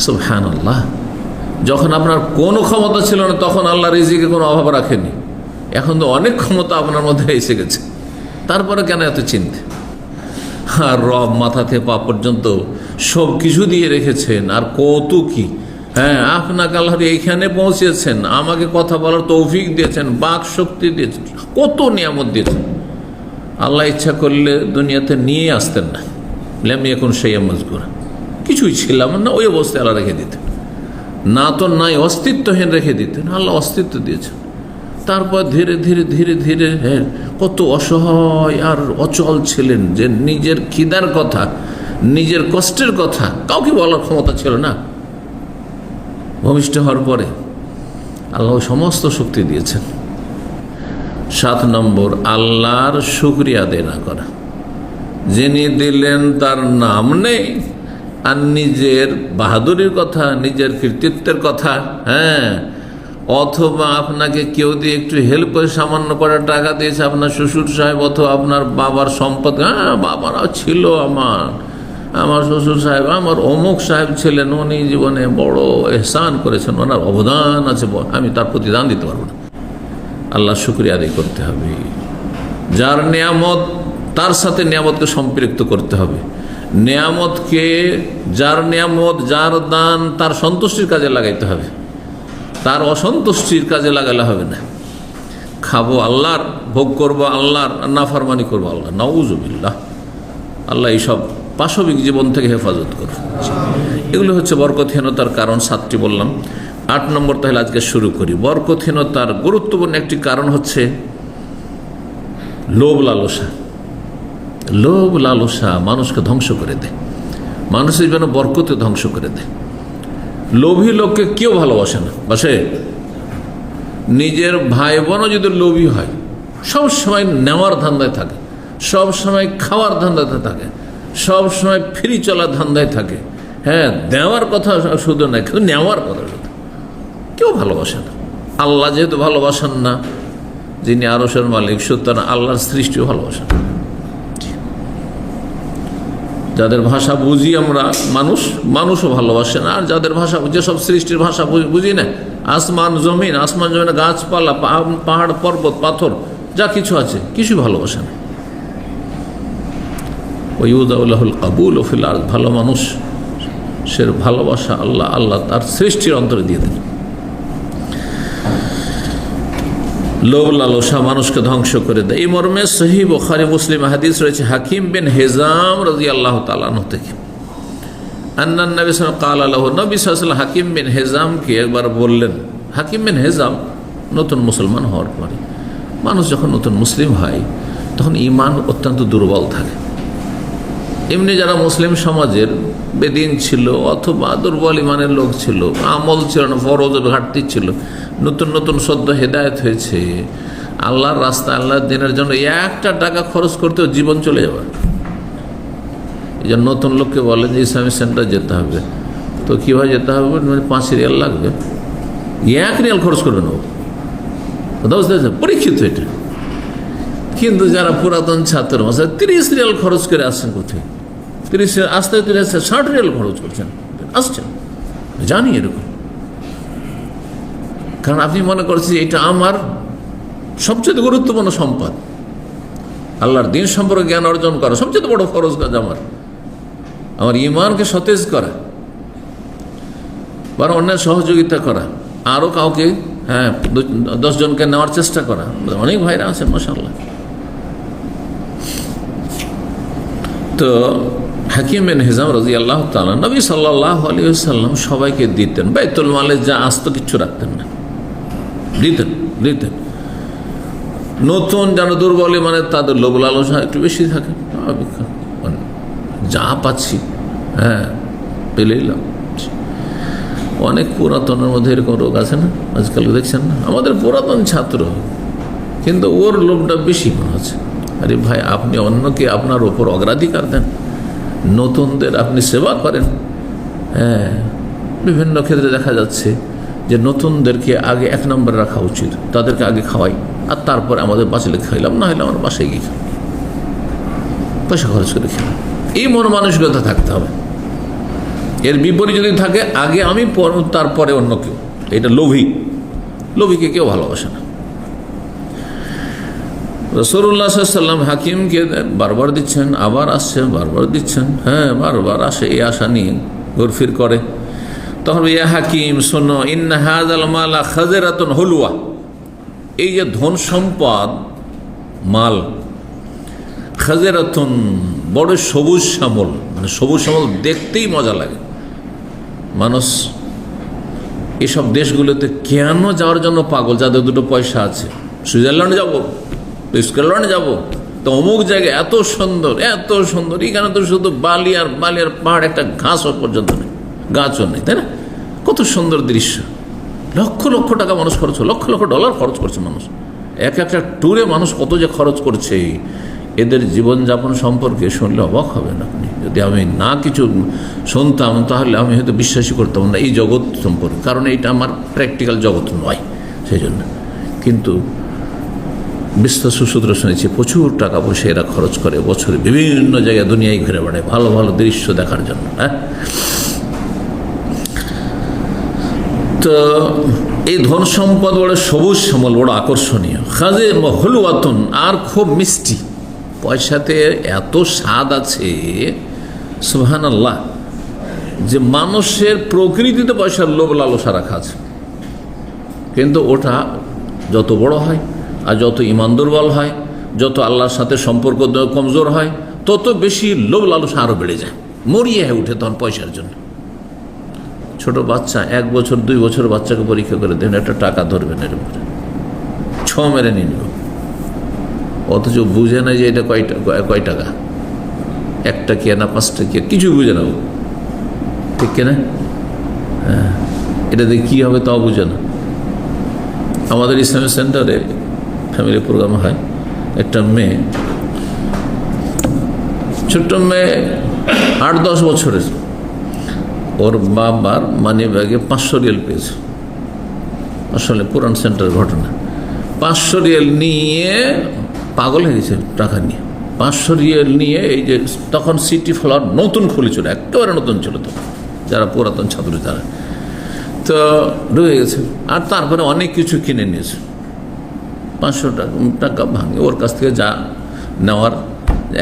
সুবহানাল্লাহ। যখন আপনার কোনো ক্ষমতা ছিল না তখন আল্লাহ রিজিকে কোনো অভাব রাখেনি, এখন তো অনেক ক্ষমতা আপনার মধ্যে এসে গেছে, তারপরে কেন এত চিন্তা? আর রব মাথা থেকে পা পর্যন্ত সব কিছু দিয়ে রেখেছেন, আর কত কি। হ্যাঁ, আপনাকে আল্লাহ এইখানে পৌঁছেছেন, আমাকে কথা বলার তৌফিক দিয়েছেন, বাক শক্তি দিয়েছেন, কত নিয়ামত দিয়েছেন। আল্লাহ ইচ্ছা করলে দুনিয়াতে নিয়ে আসতেন না, লেমি এখন সেই মজগুরা, কিছুই ছিলাম না, ওই অবস্থায় আল্লাহ রেখে দিতেন। না তো নাই, অস্তিত্বহীন রেখে দিতেন, আল্লাহ অস্তিত্ব দিয়েছেন। তারপর ধীরে ধীরে ধীরে ধীরে কত অসহায় আর অচল ছিলেন, যে নিজের খিদার কথা, নিজের কষ্টের কথা কাউকে বলার ক্ষমতা ছিল না। ভূমিষ্ঠ হওয়ার পরে আল্লাহ সমস্ত শক্তি দিয়েছেন। 7 নম্বর, আল্লাহর শুকরিয়া আদায় না করা। যিনি দিলেন তার নাম নেই, আর নিজের বাহাদুরির কথা, নিজের কৃতিত্বের কথা, হ্যাঁ, অথবা আপনাকে কেউ দিয়ে একটু হেল্প করে সামান্য করে টাকা দিয়েছে, আপনার শ্বশুর সাহেব অথবা আপনার বাবার সম্পদ, হ্যাঁ বাবারা ছিল আমার শ্বশুর সাহেব, আমার অমুক সাহেব ছিলেন, উনি জীবনে বড় এহসান করেছেন, ওনার অবদান আছে, আমি তার প্রতিদান দিতে পারবো না। আল্লাহ শুকরিয়া আদায় করতে হবে। যার নিয়ামত তার সাথে নিয়ামতকে সম্পৃক্ত করতে হবে। নিয়ামতকে, যার নিয়ামত, যার দান, তার সন্তুষ্টির কাজে লাগাইতে হবে, তার অসন্তুষ্টির কাজে লাগালে হবে না। খাবো আল্লাহর, ভোগ করবো আল্লাহর, নাফরমানি করবো আল্লাহ, নাউজুবিল্লাহ। আল্লাহ এইসব পাশবিক জীবন থেকে হেফাজত করবে। এগুলো হচ্ছে বরকতহীনতার কারণ, 7টি বললাম। 8 নম্বর তাহলে আজকে শুরু করি। বরকতহীনতার গুরুত্বপূর্ণ একটি কারণ হচ্ছে লোভ লালসা। লোভ লালসা মানুষকে ধ্বংস করে দেয়, মানুষের জন্য বরকতে ধ্বংস করে দেয়। লোভী লোককে কেউ ভালোবাসে না, বাসে? নিজের ভাই বোনও যদি লোভী হয়, সব সময় নেওয়ার ধান্দায় থাকে, সব সময় খাওয়ার ধান্দাতে থাকে, সব সময় ফ্রি চলার ধান্দায় থাকে। হ্যাঁ, দেওয়ার কথা শুধু না, কেউ নেওয়ার কথা শুধু, কেউ ভালোবাসে না। আল্লাহ যেহেতু ভালোবাসেন না, যিনি আরশের মালিক, সুতরাং আল্লাহর সৃষ্টিও ভালোবাসেন। যাদের ভাষা বুঝি আমরা মানুষও ভালোবাসে না। আর যাদের ভাষা, যেসব সৃষ্টির ভাষা বুঝি না, আসমান জমিন গাছপালা, পাহাড় পর্বত পাথর, যা কিছু আছে, কিছু ভালোবাসে না। ওয়ুদাউল্লাহুল কাবুল ও ফিল আরদ, ভালো মানুষ সে ভালোবাসা আল্লাহ তার সৃষ্টির অন্তরে দিয়ে দেন। লোভ লালসা মানুষকে ধ্বংস করে দেয়। এই মর্মে সহিহ বুখারী মুসলিম হাদিস রয়েছে হাকিম বিন হিজাম রাদিয়াল্লাহু তাআলা আনহু থেকে, আন্নান নবী সাল্লাল্লাহু আলাইহি ওয়াসাল্লাম ক্বালা লাহু, নবী সাল্লাল্লাহু আলাইহি ওয়াসাল্লাম হাকিম বিন হিজামকে একবার বললেন। হাকিম বিন হিজাম নতুন মুসলমান হওয়ার পরে, মানুষ যখন নতুন মুসলিম হয় তখন ঈমান অত্যন্ত দুর্বল থাকে। এমনি যারা মুসলিম সমাজের বেদিন ছিল অথবা দুর্বল ইমানের লোক ছিল, আমল ছিল না, ফরজের ঘাটতি ছিল, নতুন নতুন সদ্য হেদায়েত হয়েছে, আল্লাহর রাস্তা, আল্লাহর দিনের জন্য 1টা টাকা খরচ করতেও জীবন চলে যাবে। এই জন্য নতুন লোককে বলে যে ইসলামিক সেন্টার যেতে হবে, তো কীভাবে যেতে হবে, 5 রিয়াল লাগবে, 1 রিয়াল খরচ করবে না, কথা বুঝতে পারছেন? পরীক্ষিত এটা। কিন্তু যারা পুরাতন ছাত্র 30 রিয়াল খরচ করে আসছেন, কোথায় 30 রিয়াল আসতে 60 রিয়াল খরচ করছেন, আসছেন, জানি এরকম। কারণ আপনি মনে করছেন এটা আমার সবচেয়ে গুরুত্বপূর্ণ সম্পদ, আল্লাহর দিন সম্পর্কে জ্ঞান অর্জন করা সবচেয়ে বড় ফরজ কাজ আমার ঈমানকে সতেজ করা, বরং অন্যের সহযোগিতা করা, আরও কাউকে 10 জনকে নেওয়ার চেষ্টা করা। অনেক ভাইরা আছেন মাশাআল্লাহ। তো হাকিম বিন হিজাম রাদিয়াল্লাহু তাআলা, নবী সাল্লাল্লাহু আলাইহি ওয়াসাল্লাম সবাইকে দিতেন, বাইতুল মালে যা আসতো কিচ্ছু রাখতেন না, দিতেন। নতুন যেন দুর্বল মানে তাদের লোভ লালসা একটু বেশি থাকে, যা পাচ্ছি পেলেই লাভ। অনেক পুরাতনের মধ্যে এরকম রোগ আছে না আজকাল, দেখছেন না? আমাদের পুরাতন ছাত্র, কিন্তু ওর লোভটা বেশি মনে হচ্ছে। আরে ভাই, আপনি অন্যকে আপনার ওপর অগ্রাধিকার দেন, নতুনদের আপনি সেবা করেন। বিভিন্ন ক্ষেত্রে দেখা যাচ্ছে যে নতুনদেরকে আগে 1 নম্বরে রাখা উচিত, তাদেরকে আগে খাওয়াই, আর তারপর আমাদের বাঁচলে খাইলাম, না হলে আমার বাসায় গিয়ে খাই, পয়সা খরচ করে খেলাম। এই মন মানসিকতা থাকতে হবে। এর বিপরীত যদি থাকে আগে আমি তারপরে অন্য কেউ, এটা লোভীকে কেউ ভালোবাসে না। রাসূলুল্লাহ সাল্লাল্লাহু আলাইহি ওয়াসাল্লাম হাকিমকে বারবার দিচ্ছেন, আবার আসছে, বারবার দিচ্ছেন, হ্যাঁ বারবার আসে, এই আশা নিয়ে ঘুরফির করে। তখন ইয়া হাকিম শোনো, ইন্না হাযাল মালা খাযরাতুন হুলওয়া, এই যে ধন সম্পদ মাল, খাযরাতুন বড় সবুজ শ্যামল, মানে সবুজ শ্যামল দেখতেই মজা লাগে। মানুষ এসব দেশগুলোতে কেন যাওয়ার জন্য পাগল? যাদের দুটো পয়সা আছে, সুইজারল্যান্ডে যাবো, স্কটল্যান্ডে যাবো, তো অমুক জায়গায় এত সুন্দর, এত সুন্দর, এখানে তো শুধু বালি আর পাহাড়, একটা ঘাসও পর্যন্ত নেই, গাছও নেই, তাই না? কত সুন্দর দৃশ্য। লক্ষ লক্ষ টাকা মানুষ খরচ, লক্ষ লক্ষ ডলার খরচ করছে মানুষ, একটা ট্যুরে মানুষ কত যে খরচ করছে। এদের জীবনযাপন সম্পর্কে শুনলে অবাক হবেন আপনি। যদি আমি না কিছু শুনতাম তাহলে আমি হয়তো বিশ্বাসই করতাম না এই জগৎ সম্পর্কে, কারণ এইটা আমার প্র্যাকটিক্যাল জগৎ নয় সেই জন্য। কিন্তু বিস্তর সুসূত্র শুনেছি, প্রচুর টাকা পয়সা এরা খরচ করে বছরে বিভিন্ন জায়গায় দুনিয়ায় ঘুরে বেড়ায় ভালো ভালো দৃশ্য দেখার জন্য। হ্যাঁ, তো এই ধন সম্পদ বড় সবুজ শ্যামল, বড় আকর্ষণীয়। খাজে হলুয়াতন, আর খুব মিষ্টি, পয়সাতে এত স্বাদ আছে সুবহানাল্লাহ, যে মানুষের প্রকৃতিতে পয়সার লোভ লালসা রাখা আছে, কিন্তু ওটা যত বড় হয় আর যত ঈমান দুর্বল হয়, যত আল্লাহর সাথে সম্পর্ক কমজোর হয়, তত বেশি লোভ লালসা আরও বেড়ে যায়, মরিয়ে হয়ে উঠে তখন পয়সার জন্য। ছোট বাচ্চা, 1 বছর 2 বছর বাচ্চাকে পরীক্ষা করে দেন, একটা টাকা ধরবেন, এর উপরে ছ মেরে নিয়ে নেব, অথচ বুঝে না যে এটা কয় টাকা, 1 টাকা না 5 টাকা, কিছু বুঝে না, ঠিক কিনা? হ্যাঁ, এটা দিয়ে কী হবে তাও বুঝে না। আমাদের ইসলামিক সেন্টারে ফ্যামিলি প্রোগ্রাম হয়, একটা মেয়ে, ছোট্ট মেয়ে, 8-10 বছরের, ওর বাবার মানি ব্যাগে 500 রিয়াল পেয়েছে। আসলে পুরান সেন্টারের ঘটনা। 500 রিয়াল নিয়ে পাগল হয়ে গেছে, টাকা নিয়ে 500 রিয়াল নিয়ে, এই যে তখন সিটি ফ্লাওয়ার নতুন খুলেছিল, একেবারে নতুন ছিল, তো যারা পুরাতন ছাত্র তারা তো ঢুকে গেছে, আর তারপরে অনেক কিছু কিনে নিয়েছে। 500 টাকা ভাঙে ওর কাছ থেকে যা নেওয়ার,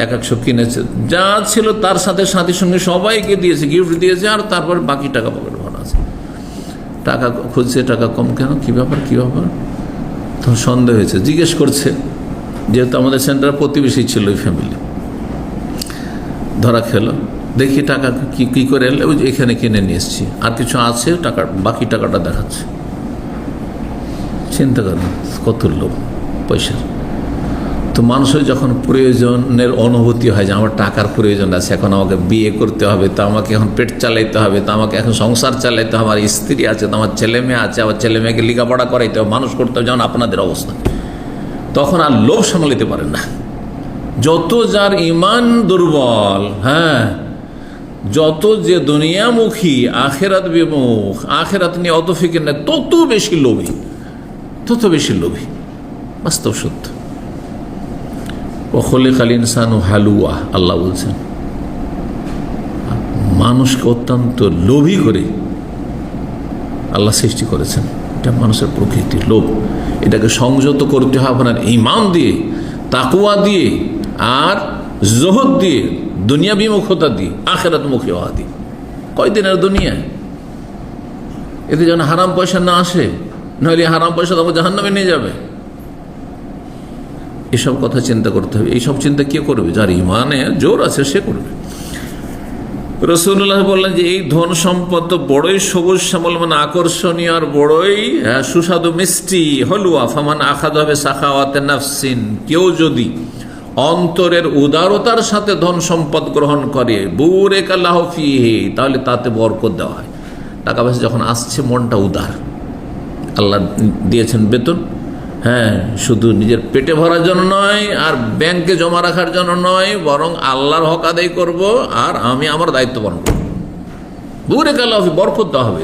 100 কিনেছে, যা ছিল তার সাথে সাথীর সঙ্গে সবাইকে দিয়েছে, গিফট দিয়েছে, আর তারপরে বাকি টাকা পকেটে ভরা আছে। টাকা খুঁজছে, টাকা কম কেন, কী ব্যাপার কী ব্যাপার? তখন সন্দেহ হয়েছে, জিজ্ঞেস করছে, যেহেতু আমাদের সেন্টারে প্রতিবেশী ছিল ওই ফ্যামিলি, ধরা খেলো, দেখি টাকা কি করে এলে, ওই এখানে কিনে নিয়ে এসছি, আর কিছু আছে, টাকা বাকি টাকাটা দেখাচ্ছে। চিন্তা করেন কত লোক পয়সার। তো মানুষের যখন প্রয়োজনের অনুভূতি হয় যে আমার টাকার প্রয়োজন আছে, এখন আমাকে বিয়ে করতে হবে, তো আমাকে এখন পেট চালাইতে হবে, তো আমাকে এখন সংসার চালাইতে হবে, আমার স্ত্রী আছে, তো আমার ছেলে মেয়ে আছে, আবার ছেলে মেয়েকে লেখাপড়া করাইতে হবে, মানুষ করতে হবে, যেমন আপনাদের অবস্থা, তখন আর লোভ সামলাতে পারেন না। যত যার ঈমান দুর্বল, হ্যাঁ, যত যে দুনিয়ামুখী, আখেরাত বিমুখ, আখেরাত নিয়ে অত ফিকির নেই, তত বেশি লোভী, বাস্তব সত্য। খলিকাল ইনসানু হালুয়া, আল্লাহ বলছেন মানুষকে অত্যন্ত লোভী করে আল্লাহ সৃষ্টি করেছেন। এটা মানুষের প্রকৃতি, লোভ। এটাকে সংযত করতে হয় আপনার ঈমান দিয়ে, তাকওয়া দিয়ে, আর জুহুদ দিয়ে, দুনিয়া বিমুখতা দিয়ে, আখিরাতমুখী হওয়া দিয়ে। কয়দিনের দুনিয়া, এতে যেন হারাম পয়সা না আসে, নইলে হারাম পয়সা তখন জাহান্নামে নিয়ে যাবে। এসব কথা চিন্তা করতে হবে। এইসব চিন্তা কে করবে? যার ইমানে জোর আছে সে করবে। রাসূলুল্লাহ বললেন যে এই ধন সম্পদ তো বড়ই সবুজ শ্যামল, মানে আকর্ষণীয়, আর বড়ই সুস্বাদু মিষ্টি। হলুয়া ফামান আখাযা বিসাখাওয়াতি নাফসিন, কেউ যদি অন্তরের উদারতার সাথে ধন সম্পদ গ্রহণ করে, বুরিকা লাহু ফীহি, তাহলে তাতে বরকত দেওয়া হয়। টাকা পয়সা যখন আসছে, মনটা উদার, আল্লাহ দিয়েছেন বেতন, হ্যাঁ, শুধু নিজের পেটে ভরার জন্য নয়, আর ব্যাংকে জমা রাখার জন্য নয়, বরং আল্লাহর হক আদায় করব, আর আমি আমার দায়িত্ব পালন করব, বুরিকা লাহু ফীহি, বরকত দেওয়া হবে।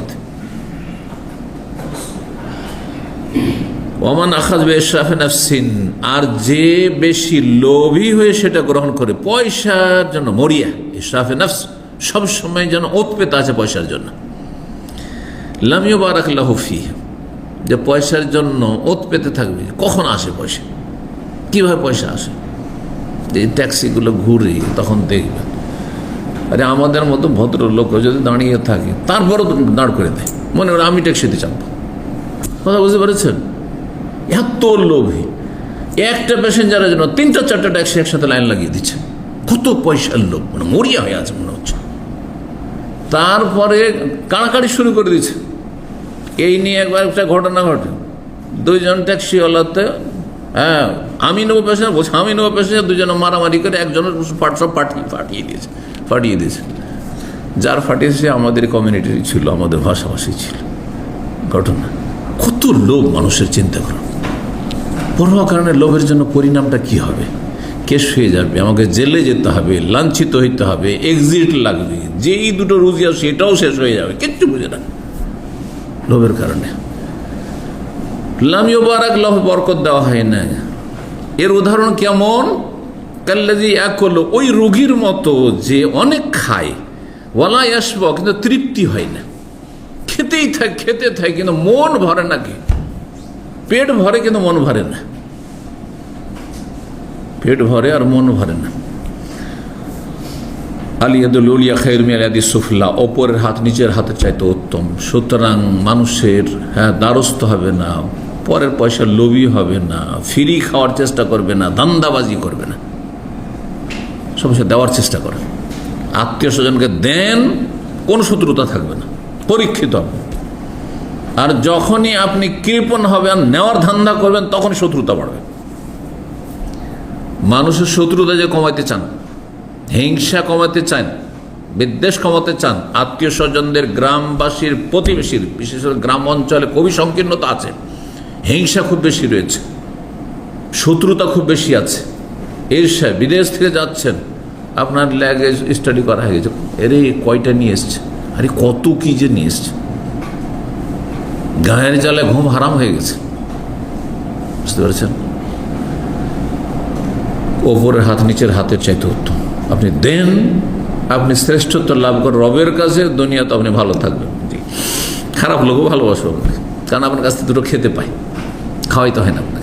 ওমান আখাযা বিইসরাফি নাফসিন, আর যে বেশি লোভী হয়ে সেটা গ্রহণ করে, পয়সার জন্য মরিয়া, ইসরাফে নফস, সব সময় যেন ওত পেতে আছে পয়সার জন্য। লাম ইউবারাক লাহু ফীহি, যে পয়সার জন্য ওত পেতে থাকবে, কখন আসে পয়সা, কিভাবে পয়সা আসে। এই ট্যাক্সিগুলো ঘুরে তখন দেখবেন, আরে আমাদের মতো ভদ্রলোক যদি দাঁড়িয়ে থাকে তারপরও দাঁড় করে দেয়, মনে করে আমি ট্যাক্সিতে চাপবো। কথা বুঝতে পেরেছেন? এত লোভী, একটা প্যাসেঞ্জারের জন্য 3-4টা ট্যাক্সি একসাথে লাইন লাগিয়ে দিচ্ছে। কত পয়সার লোক, মানে মরিয়া হয়ে আছে মনে হচ্ছে। তারপরে কাড়াকাড়ি শুরু করে দিচ্ছে। এই নিয়ে একবার একটা ঘটনা ঘটে, 2জন ট্যাক্সিওয়ালাতে, হ্যাঁ আমি নেবো প্যাসেঞ্জার, বলছে আমি নেবো প্যাসেঞ্জার, 2জনে মারামারি করে একজনের সব ফাটিয়ে দিয়েছে। যার ফাটিয়েছে আমাদের কমিউনিটির ছিল, আমাদের ভাষাভাষী ছিল। ঘটনা, কত লোভ মানুষের, চিন্তা করুন। পরোয়া কারণে লোভের জন্য পরিণামটা কি হবে? কেস হয়ে যাবে, আমাকে জেলে যেতে হবে, লাঞ্ছিত হইতে হবে, এক্সিট লাগবে, যেই দুটো রুজি আছে সেটাও শেষ হয়ে যাবে, কিচ্ছু বুঝে না লোভের কারণে। লাম ইউবারাক লাহু, বরকত দেওয়া হয় না। এর উদাহরণ কেমন? কাল্লাযী ইয়াকুলু, ওই রোগীর মতো যে অনেক খায়, ওয়ালা ইয়াশবা, কিন্তু তৃপ্তি হয় না, খেতে থাকে কিন্তু মন ভরে না। কি পেট ভরে কিন্তু মন ভরে না, পেট ভরে আর মন ভরে না। আলিয়াদুল উলিয়া খায়রুম মিনাল ইয়াদিস সুফলা, অপরের হাত নিচের হাতের চাইতে উত্তম। সুতরাং মানুষের দ্বারস্থ হবে না, পরের পয়সা লোভী হবে না, ফ্রি খাওয়ার চেষ্টা করবে না, ধান্দাবাজি করবে না, সমস্যা দেওয়ার চেষ্টা করে। আত্মীয় স্বজনকে দেন, কোন শত্রুতা থাকবে না, পরীক্ষিত হবে। আর যখনই আপনি কৃপণ হবেন, নেওয়ার ধান্দা করবেন, তখন শত্রুতা বাড়বে। মানুষের শত্রুতা যে কমাইতে চান, হিংসা কমাতে চান, বিদ্বেষ কমাতে চান, আত্মীয় স্বজনদের, গ্রামবাসীর, প্রতিবেশীর, বিশেষ করে গ্রাম অঞ্চলে খুবই সংকীর্ণতা আছে, হিংসা খুব বেশি রয়েছে, শত্রুতা খুব বেশি আছে। ঈর্ষা, বিদেশ থেকে যাচ্ছেন, আপনার ল্যাগেজ স্টাডি করা হয়ে গেছে, এরে কয়টা নিয়ে এসছে, আরে কত কি যে নিয়ে এসছে, গায়ের জালে ঘুম হারাম হয়ে গেছে। বুঝতে পেরেছেন? ওপরের হাত নিচের হাতের চাইতে উত্তম। আপনি দেন, আপনি শ্রেষ্ঠত্ব লাভ করেন রবের কাছে, দুনিয়াতে আপনি ভালো থাকবেন। খারাপ লোকও ভালোবাসবো, কারণ আপনার কাছ থেকে দুটো খেতে পাই, খাওয়াইতে হয় না আপনাকে।